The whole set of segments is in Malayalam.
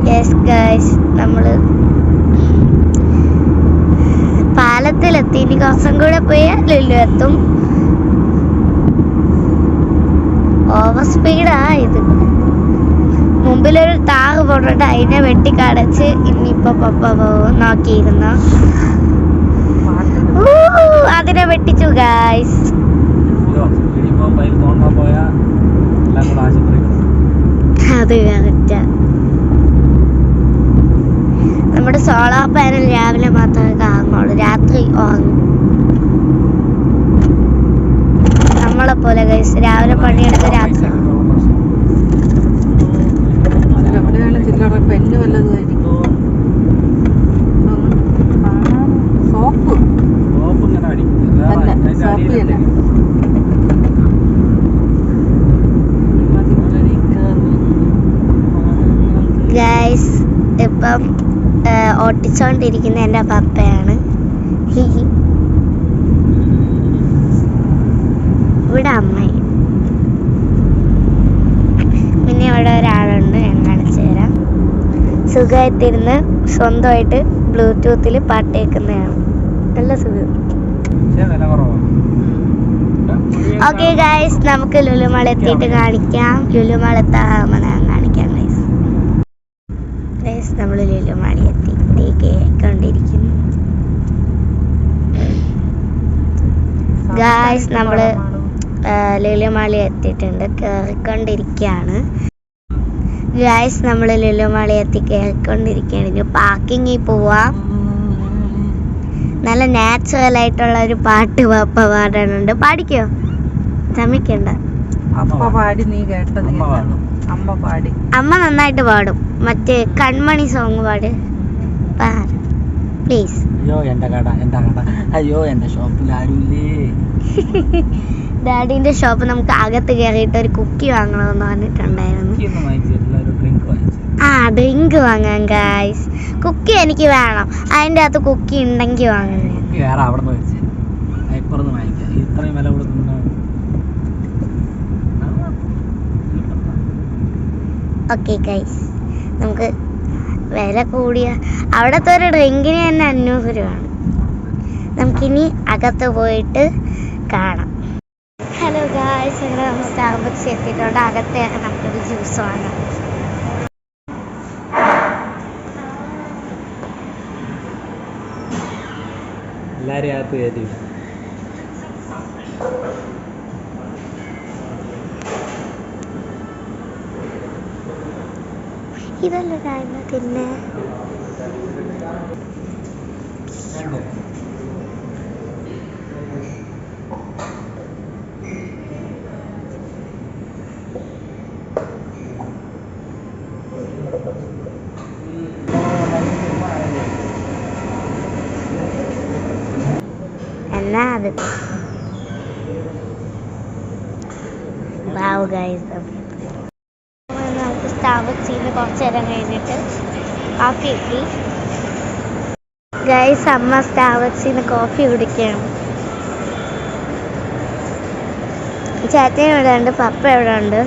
യെസ് ഗൈസ്, നമ്മള് പാലത്തിലെത്തി. ഇനി കുറച്ചും കൂടെ പോയാൽ ലുലു എത്തും. ഓവർ സ്പീഡാ ഇത്. മുമ്പിലൊരു താറ് പോന്നിട്ട് അതിനെ വെട്ടിക്കടച്ച് ഇനിയിപ്പോ പപ്പ പോകും നോക്കിയിരുന്ന. അതിനെ വെട്ടിച്ചു ഗൈസ്. അത് കറക്റ്റാ. നമ്മുടെ സോളാർ പാനൽ രാവിലെ മാത്രമേ കറങ്ങുള്ളൂ, രാത്രി ഉറങ്ങും. നമ്മളെ പോലെ ഗൈസ് രാവിലെ പണിയെടുത്ത് രാത്രി. ഗൈസ് ഇപ്പം ഓട്ടിച്ചോണ്ടിരിക്കുന്ന എൻ്റെ പപ്പയാണ്. ഇവിടെ അമ്മയും. പിന്നെ ഇവിടെ ഒരാളുണ്ട്, ഞാൻ കാണിച്ചു തരാം. സുഖമായിട്ടിരുന്ന് സ്വന്തമായിട്ട് ബ്ലൂടൂത്തിൽ പാട്ട് കേൾക്കുന്നതാണ്. നല്ല സുഖം. ഓക്കെ ഗൈസ്, നമുക്ക് ലുലുമാൾ എത്തിയിട്ട് കാണിക്കാം. ലുലുമാൾ എത്താമെന്ന് ഞാൻ കാണിക്കാം ഗൈസ്. ഗൈസ് നമ്മൾ ലുലുമാൾ എത്തി കേൾക്കൊണ്ടിരിക്കുന്നു. ഗൈസ് നമ്മള് ലുലുമാളി എത്തിയിട്ടുണ്ട്, കേറിക്കൊണ്ടിരിക്കുകയാണ്. ഗൈസ് നമ്മൾ ലുലുമാളി എത്തി കേറിക്കൊണ്ടിരിക്കുകയാണ്. ഇനി പാർക്കിങ്ങിൽ പോവാം. നല്ല നാച്ചുറൽ ആയിട്ടുള്ള ഒരു പാട്ട് പപ്പ പാടാനുണ്ട്. പാടിക്കോ, ശ്രമിക്കണ്ട. അമ്മ നന്നായിട്ട് പാടും. മറ്റേ കൺമണി സോങ് പാട് പ്ലീസ്. ഡാഡിന്റെ ഷോപ്പ് നമുക്ക് അകത്ത് കയറിയിട്ട് ഒരു കുക്കി വാങ്ങണമെന്ന് പറഞ്ഞിട്ടുണ്ടായിരുന്നു. ആ ഡ്രിങ്ക് വാങ്ങാം ഗൈസ്. കുക്കി എനിക്ക് വേണം, അതിൻ്റെ അകത്ത് കുക്കി ഉണ്ടെങ്കിൽ വാങ്ങാം. ഓക്കെ ഗൈസ്, നമുക്ക് വില കൂടിയ അവിടുത്തെ ഒരു ഡ്രിങ്കിന് തന്നെ 500 രൂപയാണ്. നമുക്കിനി അകത്ത് പോയിട്ട് കാണാം. ഹലോ ഗായ്സ്, അങ്ങനെ നമ്മൾ സ്റ്റാർബക്സ് എത്തിയിട്ടുണ്ട്. അകത്ത് നമുക്കൊരു ജ്യൂസ് വാങ്ങാം. എല്ലാവരും അകത്ത് കയറ്റി. ഇതല്ല കാര്യം പിന്നെ എന്നാ അത് വാവ് ഗൈസ്. നമുക്ക് സ്റ്റാർബക്സിൽ നിന്ന് കുറച്ച് നേരം കഴിഞ്ഞിട്ട് കോഫി കിട്ടി ഗൈസ്. അമ്മ സ്റ്റാർബക്സിൽ നിന്ന് കോഫി കുടിക്കുകയാണ്. ചേട്ടൻ ഇവിടെ ഉണ്ട്, പപ്പ ഇവിടെ ഉണ്ട്.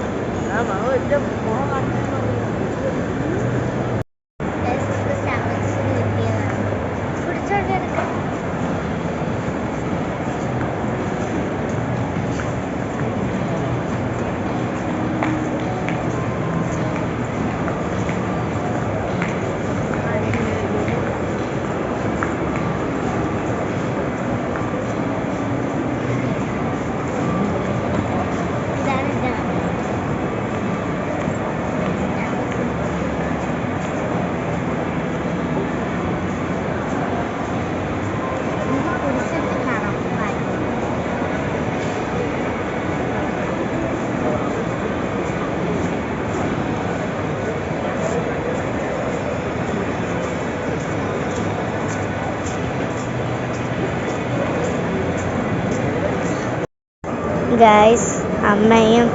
ഗൈസ് അമ്മയും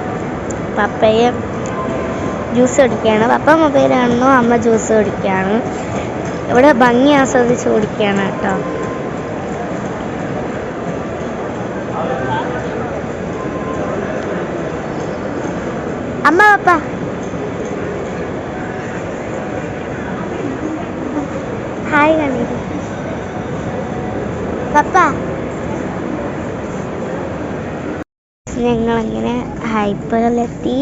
പപ്പയും ജ്യൂസ് കുടിക്കുകയാണ്. പപ്പ മൊബൈൽ കാണുന്നു, അമ്മ ജ്യൂസ് കുടിക്കുകയാണ്. ഇവിടെ ഭംഗി ആസ്വദിച്ച് കുടിക്കുകയാണ് കേട്ടോ. അമ്മ പപ്പ ഹായ് കണ്ടിട്ട് പപ്പ. ഞങ്ങളങ്ങനെ ഹൈപ്പറിലെത്തി.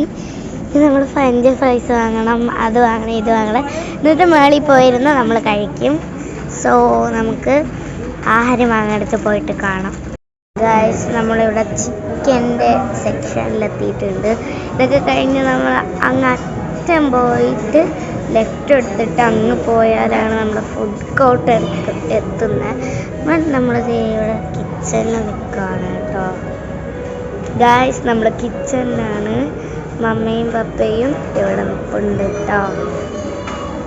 നമ്മൾ ഫ്രഞ്ച് ഫ്രൈസ് വാങ്ങണം, അത് വാങ്ങണം, ഇത് വാങ്ങണം. എന്നിട്ട് മേളിൽ പോയിരുന്ന് നമ്മൾ കഴിക്കും. സോ നമുക്ക് ആഹാരം വാങ്ങാനടുത്ത് പോയിട്ട് കാണാം. ഗൈസ്, നമ്മളിവിടെ ചിക്കൻ്റെ സെക്ഷനിലെത്തിയിട്ടുണ്ട്. ഇതൊക്കെ കഴിഞ്ഞ് നമ്മൾ അങ്ങ് അറ്റം പോയിട്ട് ലെഫ്റ്റ് എടുത്തിട്ട് അങ്ങ് പോയാലാണ് നമ്മുടെ ഫുഡ് കോർട്ട് എത്തുന്നത്. ബട്ട് നമ്മൾ ഇവിടെ കിച്ചണിൽ നിൽക്കുകയാണ് കേട്ടോ. ഗൈസ്, നമ്മൾ കിച്ചണിലാണ്. മമ്മയും പപ്പയും ഇവിടെ നിൽപ്പുണ്ട് കേട്ടോ.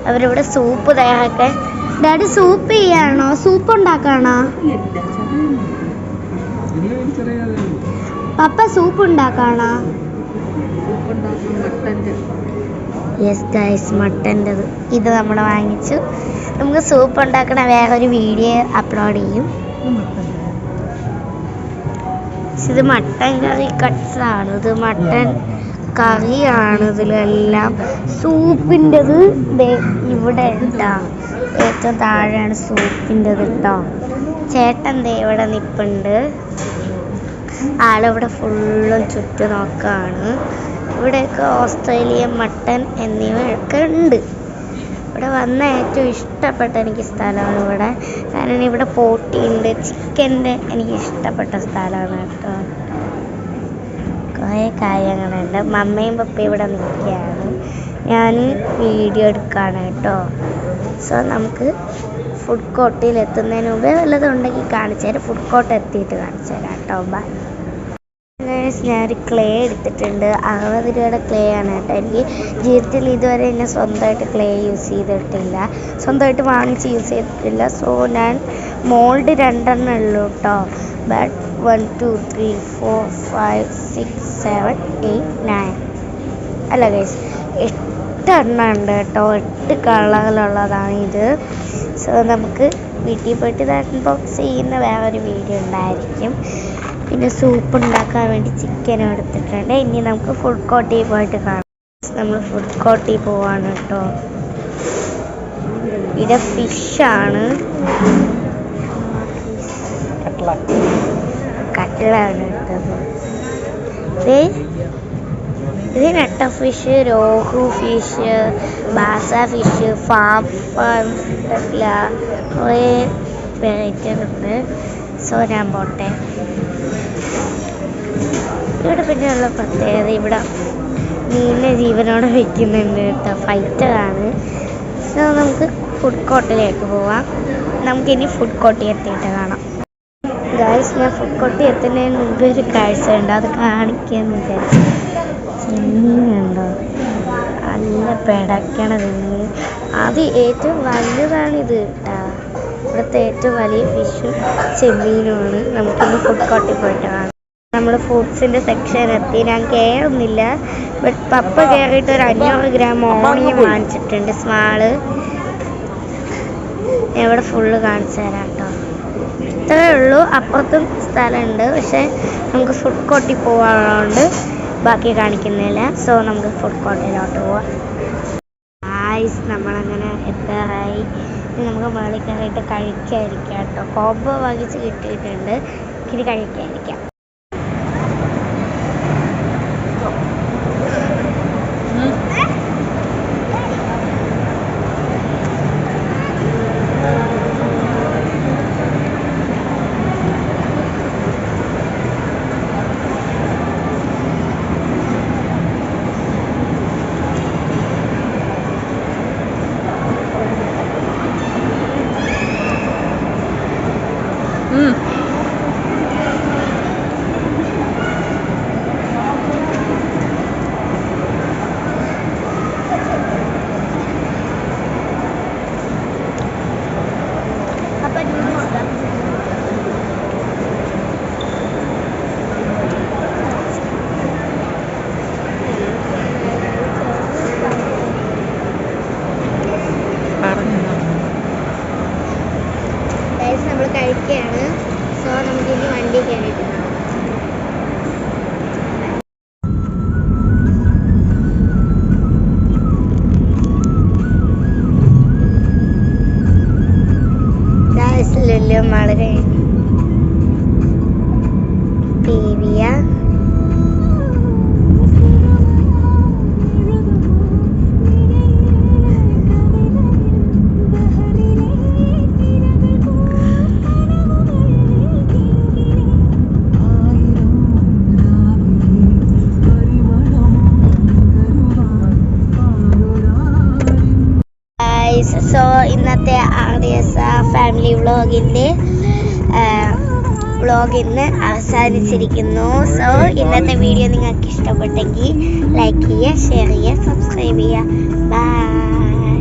അവരിവിടെ സൂപ്പ് തയ്യാറാക്കാൻ. ഡാഡി സൂപ്പ് ചെയ്യാണോ? സൂപ്പ് ഉണ്ടാക്കാണോ? പപ്പ സൂപ്പ് ഉണ്ടാക്കാണോ? യെസ് ഗൈസ്, മട്ടൻ്റെത് ഇത് നമ്മൾ വാങ്ങിച്ചു. നമുക്ക് സൂപ്പ് ഉണ്ടാക്കണ വേറൊരു വീഡിയോ അപ്ലോഡ് ചെയ്യും. ഇത് മട്ടൻ കറി കട്ട്സാണ്. ഇത് മട്ടൻ കറിയാണ്. ഇതിലെല്ലാം സൂപ്പിൻ്റെത് ഇവിടെ ഇട്ടാ ഏറ്റവും താഴെയാണ് സൂപ്പിൻ്റെത് ഇട്ടോ. ചേട്ടൻ ദേ ഇവിടെ നിൽപ്പുണ്ട്. ആളിവിടെ ഫുള്ളും ചുറ്റും നോക്കുകയാണ്. ഇവിടെയൊക്കെ ഓസ്ട്രേലിയൻ മട്ടൻ എന്നിവയൊക്കെ ഉണ്ട്. ഇവിടെ വന്ന ഏറ്റവും ഇഷ്ടപ്പെട്ട എനിക്ക് സ്ഥലമാണ് ഇവിടെ. കാരണം ഇവിടെ പോട്ടിയുണ്ട്, ചിക്കൻ്റെ എനിക്ക് ഇഷ്ടപ്പെട്ട സ്ഥലമാണ് കേട്ടോ. കുറേ കാര്യങ്ങളുണ്ട്. മമ്മയും പപ്പയും ഇവിടെ നിൽക്കുകയാണ്, ഞാൻ വീഡിയോ എടുക്കുകയാണ് കേട്ടോ. സോ നമുക്ക് ഫുഡ് കോർട്ടിൽ എത്തുന്നതിന് മുമ്പേ വല്ലതും ഉണ്ടെങ്കിൽ കാണിച്ചു തരാം. ഫുഡ് കോർട്ട് എത്തിയിട്ട് കാണിച്ചു തരാം കേട്ടോ. ബൈ. ഞാനൊരു ക്ലേ എടുത്തിട്ടുണ്ട്. 60 രൂപയുടെ ക്ലേ ആണ് കേട്ടോ. എനിക്ക് ജീവിതത്തിൽ ഇതുവരെ എന്നെ സ്വന്തമായിട്ട് ക്ലേ യൂസ് ചെയ്തിട്ടില്ല, സ്വന്തമായിട്ട് വാങ്ങിച്ച് യൂസ് ചെയ്തിട്ടില്ല. സോ ഞാൻ മോൾഡ് 2 ഉള്ളൂ കേട്ടോ. ബട്ട് 1 2 3 4 5 6 7 8 9 അല്ല ഗൈസ്, 8 ഉണ്ട് കേട്ടോ. 8 കളറിലുള്ളതാണ് ഇത്. സോ നമുക്ക് വീട്ടിൽ പോയിട്ട് ഇത് അൺബോക്സ് ചെയ്യുന്ന വേറൊരു വീഡിയോ ഉണ്ടായിരിക്കും. പിന്നെ സൂപ്പ് ഉണ്ടാക്കാൻ വേണ്ടി ചിക്കനും എടുത്തിട്ടുണ്ട്. ഇനി നമുക്ക് ഫുഡ് കോർട്ടിൽ പോയിട്ട് കാണാം. നമ്മൾ ഫുഡ് കോർട്ടിൽ പോവാണ് കേട്ടോ. ഇത് ഫിഷാണ്, കട്ട്ളാണ് കേട്ടത്. ഇത് നട്ട fish, rohu fish, basa fish, farm കുറേ വെറൈറ്റി ഉണ്ട്. സോ ഞാൻ പോട്ടെ. ഇവിടെ പിന്നെയുള്ള പ്രത്യേകത, ഇവിടെ മീനിനെ ജീവനോടെ വയ്ക്കുന്നുണ്ട് കേട്ടോ. ഫൈറ്ററാണ്. സോ നമുക്ക് ഫുഡ് കോർട്ടിലേക്ക് പോവാം. നമുക്കിനി ഫുഡ് കോർട്ടിൽ എത്തിയിട്ട് കാണാം. ഗൈസ്, ഞാൻ ഫുഡ് കോർട്ടിൽ എത്തുന്നതിന് മുമ്പ് ഒരു കാഴ്ച ഉണ്ട്, അത് കാണിക്കാമെന്ന് വിചാരിച്ചു. ചെമ്മീനുണ്ടോ, നല്ല പിടയ്ക്കണത്. അത് ഏറ്റവും വലുതാണിത് കേട്ടോ. ഇവിടുത്തെ ഏറ്റവും വലിയ ഫിഷും ചെമ്മീനുമാണ്. നമുക്കിനി ഫുഡ് കോർട്ടിൽ പോയിട്ട് കാണാം. നമ്മൾ ഫ്രൂട്ട്സിൻ്റെ സെക്ഷൻ എത്തി. ഞാൻ കയറുന്നില്ല, ബട്ട് പപ്പ കയറിയിട്ട് ഒരു 500 ഗ്രാം ഓണിയൻ വാങ്ങിച്ചിട്ടുണ്ട്, സ്മാള്. ഇവിടെ ഫുള്ള് കാണിച്ചു തരാം കേട്ടോ. ഇത്രയേ ഉള്ളൂ. അപ്പുറത്തും സ്ഥലമുണ്ട്, പക്ഷേ നമുക്ക് ഫുഡ് കോർട്ടിൽ പോകാനുള്ളതുകൊണ്ട് ബാക്കി കാണിക്കുന്നില്ല. സോ നമുക്ക് ഫുഡ് കോർട്ടിലോട്ട് പോവാം. ഗൈസ്, നമ്മളങ്ങനെ എത്താറായി. ഇനി നമുക്ക് മേളിൽ കയറിയിട്ട് കഴിക്കാതിരിക്കാം കേട്ടോ. കോംബോ വാങ്ങിച്ച് കിട്ടിയിട്ടുണ്ട്, ഇനി കഴിക്കാതിരിക്കാം. നമ്മൾ കഴിക്കുകയാണ്. സോ നമുക്കിനി വണ്ടി കയറിയിട്ട് കാണാം. ഷോപ്പിംഗ് മാൾ കഴിഞ്ഞു. പീവിയ സോ ഇന്നത്തെ RDS ഫാമിലി വ്ളോഗ് ഇന്ന് അവസാനിച്ചിരിക്കുന്നു. സോ ഇന്നത്തെ വീഡിയോ നിങ്ങൾക്ക് ഇഷ്ടപ്പെട്ടെങ്കിൽ ലൈക്ക് ചെയ്യുക, ഷെയർ ചെയ്യുക, സബ്സ്ക്രൈബ് ചെയ്യുക. ബൈ.